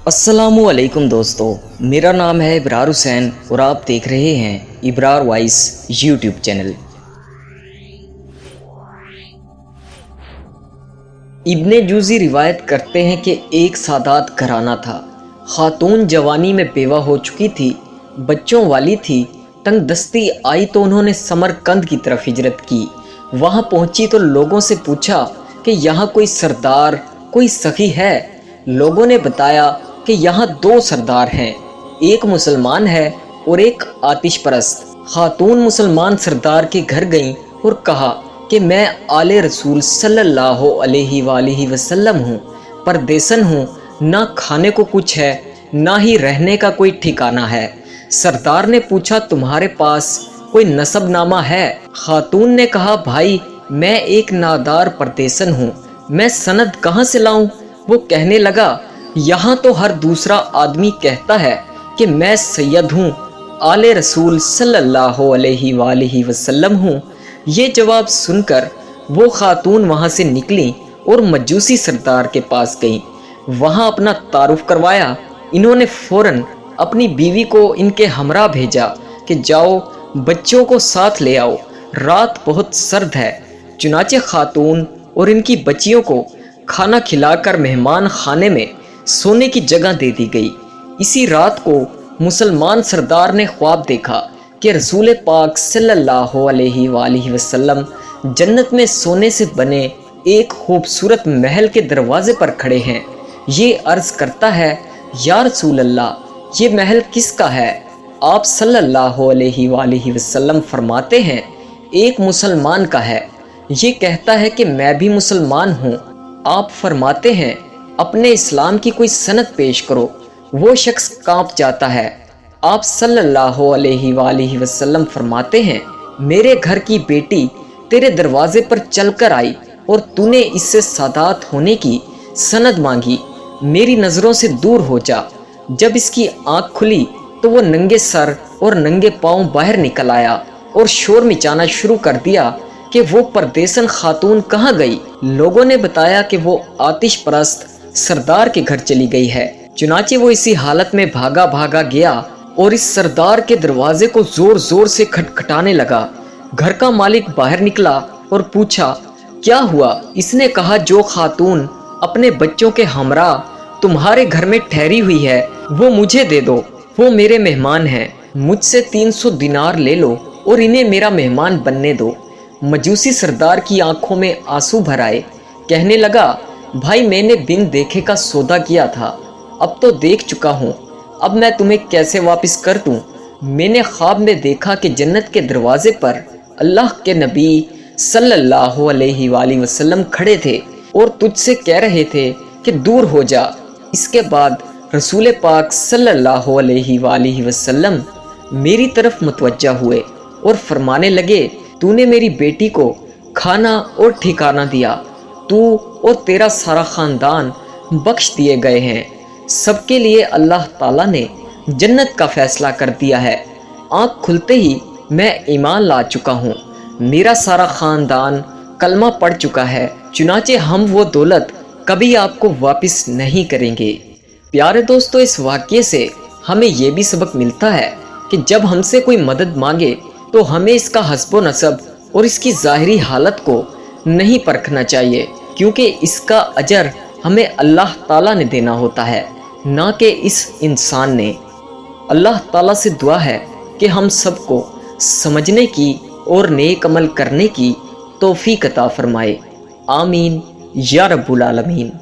अस्सलामुअलैकुम दोस्तों, मेरा नाम है इब्रार हुसैन और आप देख रहे हैं इब्रार वॉइस यूट्यूब चैनल। इब्ने जूज़ी रिवायत करते हैं कि एक सादात घराना था। खातून जवानी में बेवा हो चुकी थी, बच्चों वाली थी। तंग दस्ती आई तो उन्होंने समरकंद की तरफ हिजरत की। वहाँ पहुँची तो लोगों से पूछा कि यहाँ कोई सरदार, कोई सखी है। लोगों ने बताया कि यहाँ दो सरदार हैं, एक मुसलमान है और एक आतिश परस्त। खातून मुसलमान सरदार के घर गईं और कहा कि मैं आले रसूल सल्लल्लाहु अलैहि वसल्लम हूँ, परदेसन हूँ, ना खाने को कुछ है, ना ही रहने का कोई ठिकाना है। सरदार ने पूछा, तुम्हारे पास कोई नसबनामा है? खातून ने कहा, भाई मैं एक नादार परदेसन हूँ, मैं सनद कहाँ से लाऊं? वो कहने लगा, यहाँ तो हर दूसरा आदमी कहता है कि मैं सैयद हूँ, आले रसूल सल्लल्लाहु अलैहि वसल्लम हूँ। ये जवाब सुनकर वो खातून वहाँ से निकली और मजूसी सरदार के पास गईं। वहाँ अपना तारुफ करवाया। इन्होंने फौरन अपनी बीवी को इनके हमरा भेजा कि जाओ बच्चों को साथ ले आओ, रात बहुत सर्द है। चुनाचे खातून और इनकी बच्चियों को खाना खिलाकर मेहमान खाने में सोने की जगह दे दी गई। इसी रात को मुसलमान सरदार ने ख्वाब देखा कि रसूल पाक सल्लल्लाहु अलैहि वसल्लम जन्नत में सोने से बने एक खूबसूरत महल के दरवाजे पर खड़े हैं। ये अर्ज़ करता है, या रसूल अल्लाह, ये महल किसका है? आप सल्लल्लाहु अलैहि वसल्लम फरमाते हैं, एक मुसलमान का है। ये कहता है कि मैं भी मुसलमान हूँ। आप फरमाते हैं, अपने इस्लाम की कोई सनद पेश करो। वो शख्स कांप जाता है। आप सल्लल्लाहु अलैहि वसल्लम फरमाते हैं, मेरे घर की बेटी तेरे दरवाजे पर चलकर आई और तूने इससे सादात होने की सनद मांगी। मेरी नज़रों से दूर हो जा। जब इसकी आंख खुली तो वो नंगे सर और नंगे पांव बाहर निकल आया और शोर मचाना शुरू कर दिया कि वो परदेसन खातून कहाँ गई। लोगों ने बताया कि वो आतिश परस्त सरदार के घर चली गई है। चुनाचे वो इसी हालत में भागा भागा गया और इस सरदार के दरवाजे को जोर जोर से खटखटाने लगा। घर का मालिक बाहर निकला और पूछा, क्या हुआ? इसने कहा, जो खातून अपने बच्चों के हमरा तुम्हारे घर में ठहरी हुई है वो मुझे दे दो, वो मेरे मेहमान हैं। मुझसे 300 दिनार ले लो और इन्हें मेरा मेहमान बनने दो। मजूसी सरदार की आंखों में आंसू भर आए। कहने लगा, भाई मैंने बिन देखे का सौदा किया था, अब तो देख चुका हूँ, अब मैं तुम्हें कैसे वापस कर दूँ? मैंने ख्वाब में देखा कि जन्नत के दरवाजे पर अल्लाह के नबी सल्लल्लाहु अलैहि वसल्लम खड़े थे और तुझसे कह रहे थे कि दूर हो जा। इसके बाद रसूल पाक सल्लल्लाहु अलैहि वसल्लम मेरी तरफ मुतवज्जा हुए और फरमाने लगे, तूने मेरी बेटी को खाना और ठिकाना दिया, तू और तेरा सारा ख़ानदान बख्श दिए गए हैं। सबके लिए अल्लाह ताला ने जन्नत का फ़ैसला कर दिया है। आँख खुलते ही मैं ईमान ला चुका हूँ, मेरा सारा ख़ानदान कलमा पढ़ चुका है। चुनाचे हम वो दौलत कभी आपको वापस नहीं करेंगे। प्यारे दोस्तों, इस वाक़ये से हमें ये भी सबक मिलता है कि जब हमसे कोई मदद मांगे तो हमें इसका हस्बो नसब और इसकी ज़ाहिरी हालत को नहीं परखना चाहिए, क्योंकि इसका अजर हमें अल्लाह ताला ने देना होता है, ना कि इस इंसान ने। अल्लाह ताला से दुआ है कि हम सबको समझने की और नेक अमल करने की तौफीक अता फरमाए। आमीन या रब्बुल आलमीन।